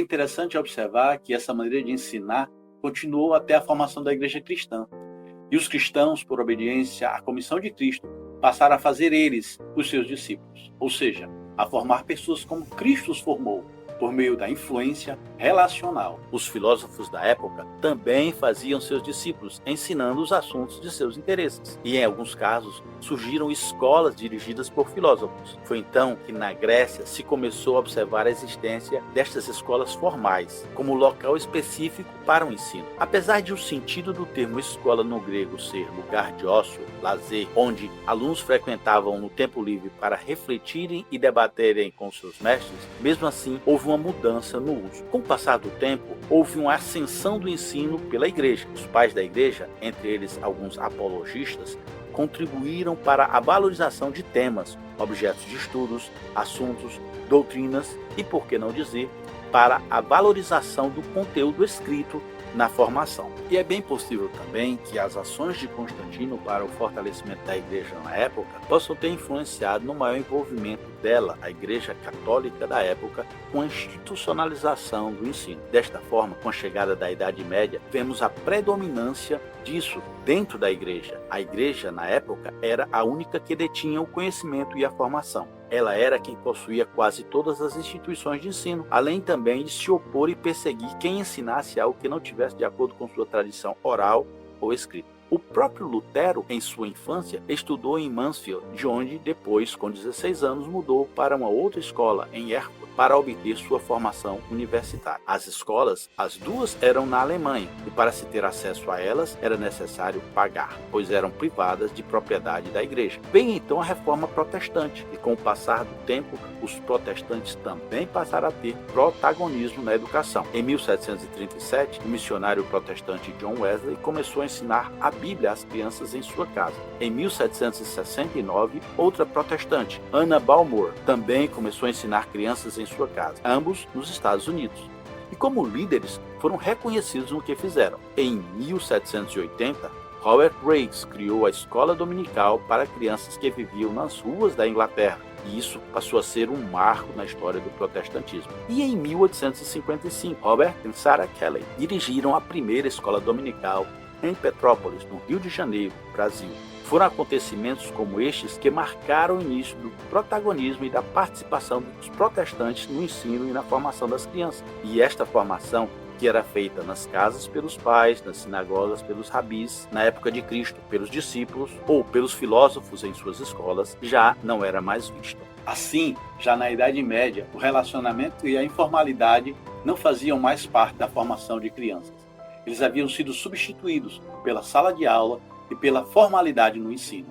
interessante observar que essa maneira de ensinar continuou até a formação da igreja cristã. E os cristãos, por obediência à comissão de Cristo, passaram a fazer eles os seus discípulos, ou seja, a formar pessoas como Cristo os formou, por meio da influência relacional. Os filósofos da época também faziam seus discípulos, ensinando os assuntos de seus interesses. E em alguns casos, surgiram escolas dirigidas por filósofos. Foi então que na Grécia se começou a observar a existência destas escolas formais, como local específico para o ensino. Apesar de o sentido do termo escola no grego ser lugar de ócio, lazer, onde alunos frequentavam no tempo livre para refletirem e debaterem com seus mestres, mesmo assim houve uma mudança no uso. Com o passar do tempo, houve uma ascensão do ensino pela igreja. Os pais da igreja, entre eles alguns apologistas, contribuíram para a valorização de temas, objetos de estudos, assuntos, doutrinas e, por que não dizer, para a valorização do conteúdo escrito na formação. E é bem possível também que as ações de Constantino para o fortalecimento da igreja na época possam ter influenciado no maior envolvimento dela, a igreja católica da época, com a institucionalização do ensino. Desta forma, com a chegada da Idade Média, vemos a predominância disso dentro da igreja. A igreja, na época, era a única que detinha o conhecimento e a formação. Ela era quem possuía quase todas as instituições de ensino, além também de se opor e perseguir quem ensinasse algo que não tivesse de acordo com sua tradição oral ou escrita. O próprio Lutero, em sua infância, estudou em Mansfield, de onde depois, com 16 anos, mudou para uma outra escola, em Erfurt, para obter sua formação universitária. As escolas, as duas, eram na Alemanha, e para se ter acesso a elas era necessário pagar, pois eram privadas de propriedade da igreja. Veio então a Reforma Protestante, e com o passar do tempo, os protestantes também passaram a ter protagonismo na educação. Em 1737, o missionário protestante John Wesley começou a ensinar a Bíblia às crianças em sua casa. Em 1769, outra protestante, Anna Balmore, também começou a ensinar crianças em sua casa, ambos nos Estados Unidos. E como líderes, foram reconhecidos no que fizeram. Em 1780, Robert Raikes criou a escola dominical para crianças que viviam nas ruas da Inglaterra. E isso passou a ser um marco na história do protestantismo. E em 1855, Robert e Sarah Kelly dirigiram a primeira escola dominical em Petrópolis, no Rio de Janeiro, Brasil. Foram acontecimentos como estes que marcaram o início do protagonismo e da participação dos protestantes no ensino e na formação das crianças. E esta formação, que era feita nas casas pelos pais, nas sinagogas pelos rabis, na época de Cristo pelos discípulos ou pelos filósofos em suas escolas, já não era mais vista. Assim, já na Idade Média, o relacionamento e a informalidade não faziam mais parte da formação de crianças. Eles haviam sido substituídos pela sala de aula e pela formalidade no ensino.